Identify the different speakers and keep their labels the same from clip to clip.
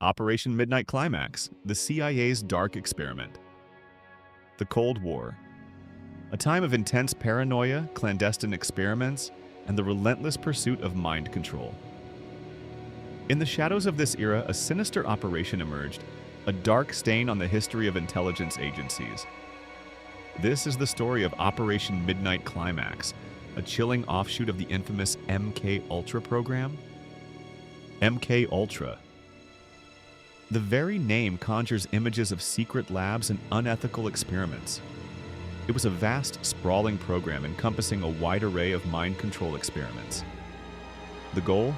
Speaker 1: Operation Midnight Climax, the CIA's dark experiment. The Cold War. A time of intense paranoia, clandestine experiments, and the relentless pursuit of mind control. In the shadows of this era, a sinister operation emerged, a dark stain on the history of intelligence agencies. This is the story of Operation Midnight Climax, a chilling offshoot of the infamous MK-Ultra program. MK-Ultra. The very name conjures images of secret labs and unethical experiments. It was a vast, sprawling program encompassing a wide array of mind control experiments. The goal?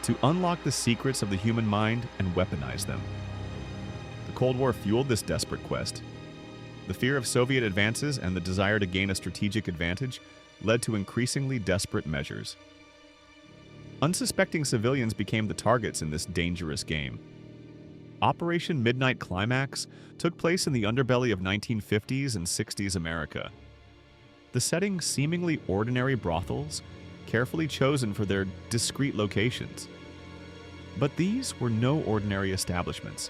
Speaker 1: To unlock the secrets of the human mind and weaponize them. The Cold War fueled this desperate quest. The fear of Soviet advances and the desire to gain a strategic advantage led to increasingly desperate measures. Unsuspecting civilians became the targets in this dangerous game. Operation Midnight Climax took place in the underbelly of 1950s and 60s America. The setting seemingly ordinary brothels, carefully chosen for their discreet locations. But these were no ordinary establishments.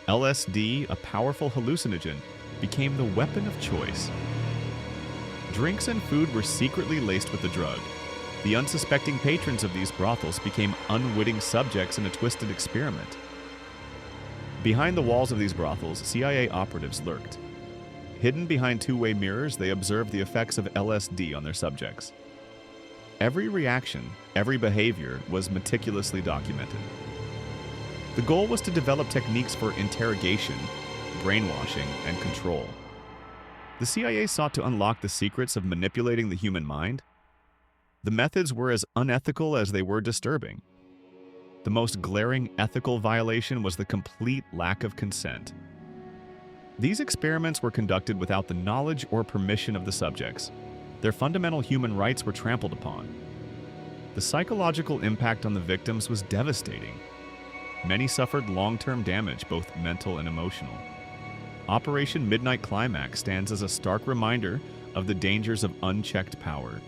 Speaker 1: LSD, a powerful hallucinogen, became the weapon of choice. Drinks and food were secretly laced with the drug. The unsuspecting patrons of these brothels became unwitting subjects in a twisted experiment. Behind the walls of these brothels, CIA operatives lurked. Hidden behind two-way mirrors, they observed the effects of LSD on their subjects. Every reaction, every behavior was meticulously documented. The goal was to develop techniques for interrogation, brainwashing, and control. The CIA sought to unlock the secrets of manipulating the human mind. The methods were as unethical as they were disturbing. The most glaring ethical violation was the complete lack of consent. These experiments were conducted without the knowledge or permission of the subjects. Their fundamental human rights were trampled upon. The psychological impact on the victims was devastating. Many suffered long-term damage, both mental and emotional. Operation Midnight Climax stands as a stark reminder of the dangers of unchecked power.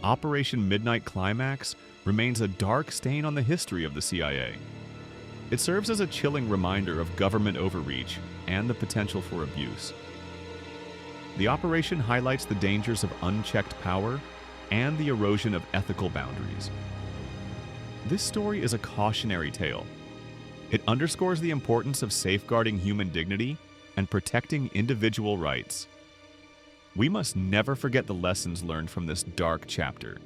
Speaker 1: Operation Midnight Climax remains a dark stain on the history of the CIA. It serves as a chilling reminder of government overreach and the potential for abuse. The operation highlights the dangers of unchecked power and the erosion of ethical boundaries. This story is a cautionary tale. It underscores the importance of safeguarding human dignity and protecting individual rights. We must never forget the lessons learned from this dark chapter.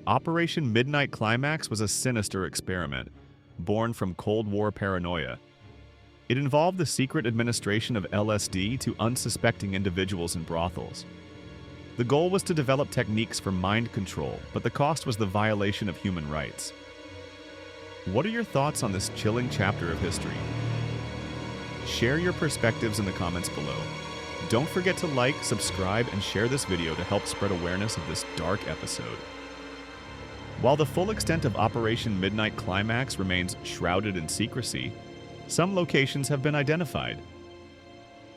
Speaker 1: Operation Midnight Climax was a sinister experiment, born from Cold War paranoia. It involved the secret administration of LSD to unsuspecting individuals in brothels. The goal was to develop techniques for mind control, but the cost was the violation of human rights. What are your thoughts on this chilling chapter of history? Share your perspectives in the comments below. Don't forget to like, subscribe, and share this video to help spread awareness of this dark episode. While the full extent of Operation Midnight Climax remains shrouded in secrecy, some locations have been identified.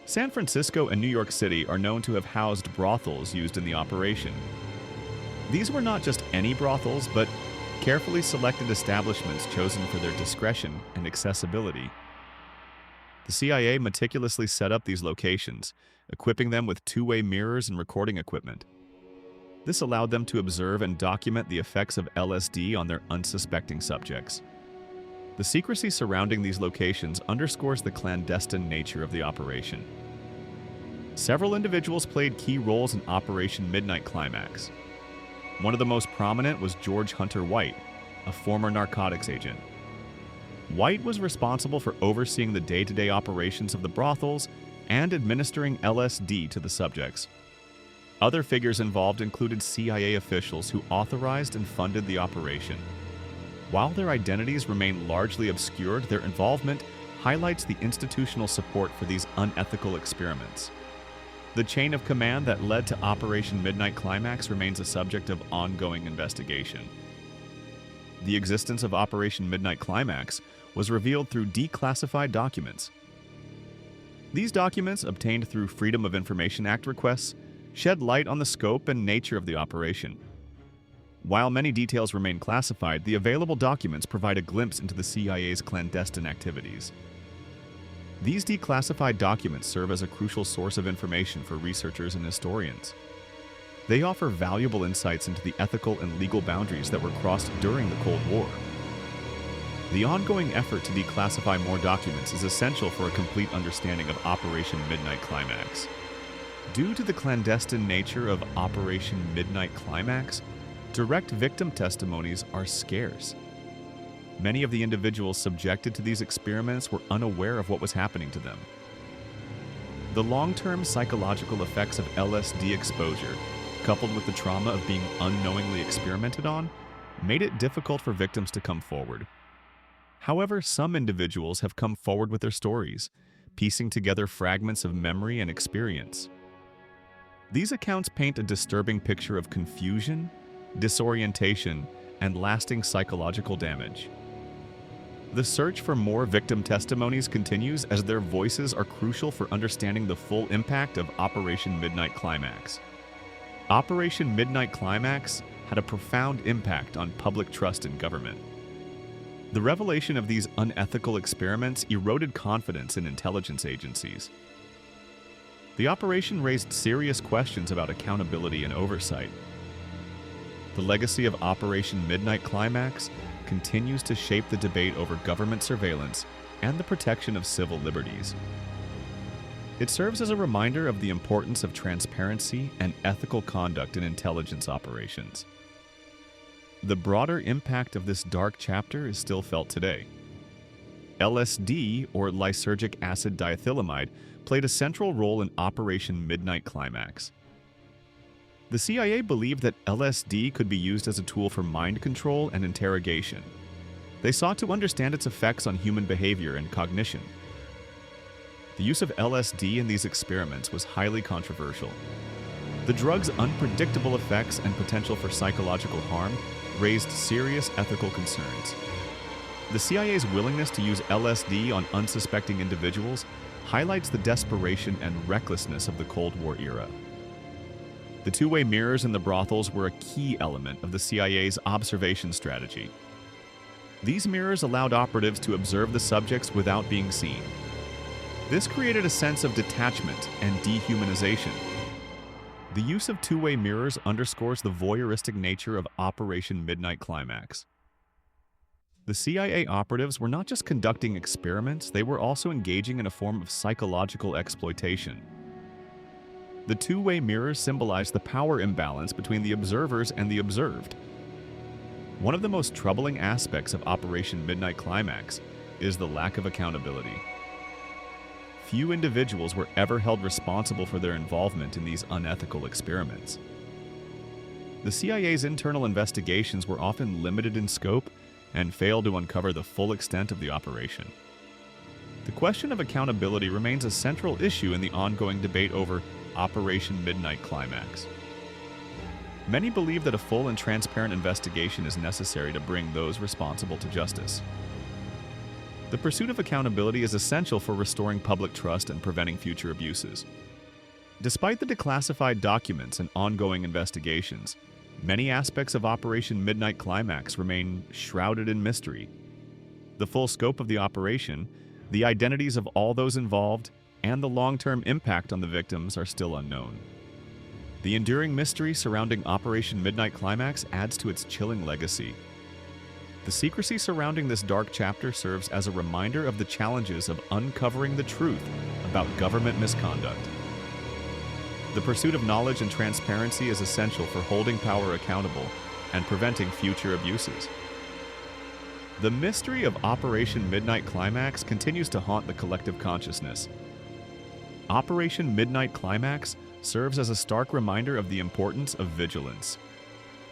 Speaker 1: San Francisco and New York City are known to have housed brothels used in the operation. These were not just any brothels, but carefully selected establishments chosen for their discretion and accessibility. The CIA meticulously set up these locations, equipping them with two-way mirrors and recording equipment. This allowed them to observe and document the effects of LSD on their unsuspecting subjects. The secrecy surrounding these locations underscores the clandestine nature of the operation. Several individuals played key roles in Operation Midnight Climax. One of the most prominent was George Hunter White, a former narcotics agent. White was responsible for overseeing the day-to-day operations of the brothels and administering LSD to the subjects. Other figures involved included CIA officials who authorized and funded the operation. While their identities remain largely obscured, their involvement highlights the institutional support for these unethical experiments. The chain of command that led to Operation Midnight Climax remains a subject of ongoing investigation. The existence of Operation Midnight Climax was revealed through declassified documents. These documents, obtained through Freedom of Information Act requests, shed light on the scope and nature of the operation. While many details remain classified, the available documents provide a glimpse into the CIA's clandestine activities. These declassified documents serve as a crucial source of information for researchers and historians. They offer valuable insights into the ethical and legal boundaries that were crossed during the Cold War. The ongoing effort to declassify more documents is essential for a complete understanding of Operation Midnight Climax. Due to the clandestine nature of Operation Midnight Climax, direct victim testimonies are scarce. Many of the individuals subjected to these experiments were unaware of what was happening to them. The long-term psychological effects of LSD exposure, coupled with the trauma of being unknowingly experimented on, made it difficult for victims to come forward. However, some individuals have come forward with their stories, piecing together fragments of memory and experience. These accounts paint a disturbing picture of confusion, disorientation, and lasting psychological damage. The search for more victim testimonies continues as their voices are crucial for understanding the full impact of Operation Midnight Climax. Operation Midnight Climax had a profound impact on public trust in government. The revelation of these unethical experiments eroded confidence in intelligence agencies. The operation raised serious questions about accountability and oversight. The legacy of Operation Midnight Climax continues to shape the debate over government surveillance and the protection of civil liberties. It serves as a reminder of the importance of transparency and ethical conduct in intelligence operations. The broader impact of this dark chapter is still felt today. LSD, or lysergic acid diethylamide, played a central role in Operation Midnight Climax. The CIA believed that LSD could be used as a tool for mind control and interrogation. They sought to understand its effects on human behavior and cognition. The use of LSD in these experiments was highly controversial. The drug's unpredictable effects and potential for psychological harm raised serious ethical concerns. The CIA's willingness to use LSD on unsuspecting individuals highlights the desperation and recklessness of the Cold War era. The two-way mirrors in the brothels were a key element of the CIA's observation strategy. These mirrors allowed operatives to observe the subjects without being seen. This created a sense of detachment and dehumanization. The use of two-way mirrors underscores the voyeuristic nature of Operation Midnight Climax. The CIA operatives were not just conducting experiments, they were also engaging in a form of psychological exploitation. The two-way mirrors symbolize the power imbalance between the observers and the observed. One of the most troubling aspects of Operation Midnight Climax is the lack of accountability. Few individuals were ever held responsible for their involvement in these unethical experiments. The CIA's internal investigations were often limited in scope and failed to uncover the full extent of the operation. The question of accountability remains a central issue in the ongoing debate over Operation Midnight Climax. Many believe that a full and transparent investigation is necessary to bring those responsible to justice. The pursuit of accountability is essential for restoring public trust and preventing future abuses. Despite the declassified documents and ongoing investigations, many aspects of Operation Midnight Climax remain shrouded in mystery. The full scope of the operation, the identities of all those involved, and the long-term impact on the victims are still unknown. The enduring mystery surrounding Operation Midnight Climax adds to its chilling legacy. The secrecy surrounding this dark chapter serves as a reminder of the challenges of uncovering the truth about government misconduct. The pursuit of knowledge and transparency is essential for holding power accountable and preventing future abuses. The mystery of Operation Midnight Climax continues to haunt the collective consciousness. Operation Midnight Climax serves as a stark reminder of the importance of vigilance.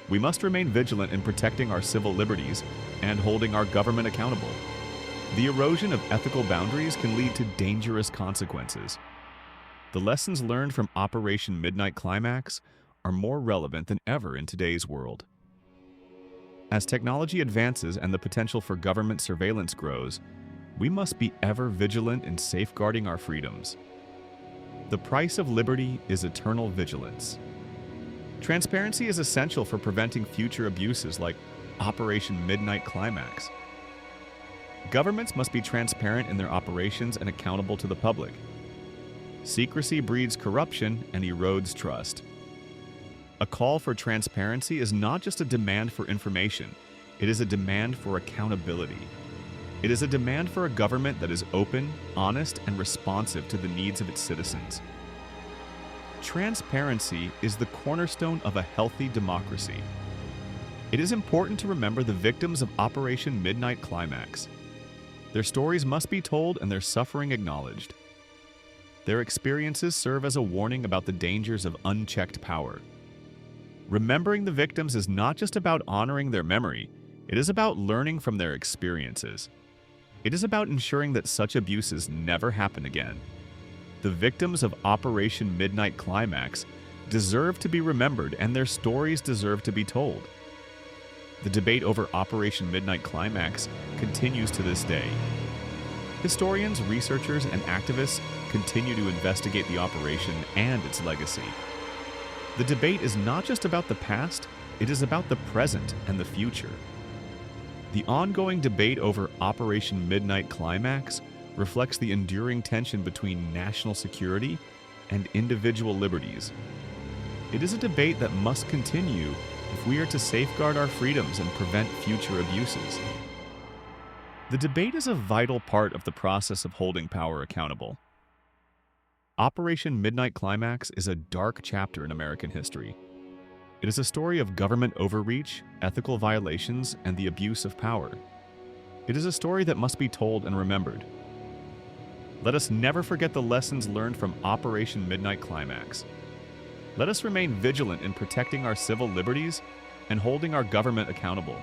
Speaker 1: We must remain vigilant in protecting our civil liberties and holding our government accountable. The erosion of ethical boundaries can lead to dangerous consequences. The lessons learned from Operation Midnight Climax are more relevant than ever in today's world. As technology advances and the potential for government surveillance grows, we must be ever vigilant in safeguarding our freedoms. The price of liberty is eternal vigilance. Transparency is essential for preventing future abuses like Operation Midnight Climax. Governments must be transparent in their operations and accountable to the public. Secrecy breeds corruption and erodes trust. A call for transparency is not just a demand for information, it is a demand for accountability. It is a demand for a government that is open, honest, and responsive to the needs of its citizens. Transparency is the cornerstone of a healthy democracy. It is important to remember the victims of Operation Midnight Climax. Their stories must be told and their suffering acknowledged. Their experiences serve as a warning about the dangers of unchecked power. Remembering the victims is not just about honoring their memory, it is about learning from their experiences. It is about ensuring that such abuses never happen again. The victims of Operation Midnight Climax deserve to be remembered and their stories deserve to be told. The debate over Operation Midnight Climax continues to this day. Historians, researchers, and activists continue to investigate the operation and its legacy. The debate is not just about the past, it is about the present and the future. The ongoing debate over Operation Midnight Climax reflects the enduring tension between national security and individual liberties. It is a debate that must continue if we are to safeguard our freedoms and prevent future abuses. The debate is a vital part of the process of holding power accountable. Operation Midnight Climax is a dark chapter in American history. It is a story of government overreach, ethical violations, and the abuse of power. It is a story that must be told and remembered. Let us never forget the lessons learned from Operation Midnight Climax. Let us remain vigilant in protecting our civil liberties and holding our government accountable.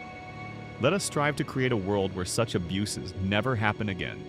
Speaker 1: Let us strive to create a world where such abuses never happen again.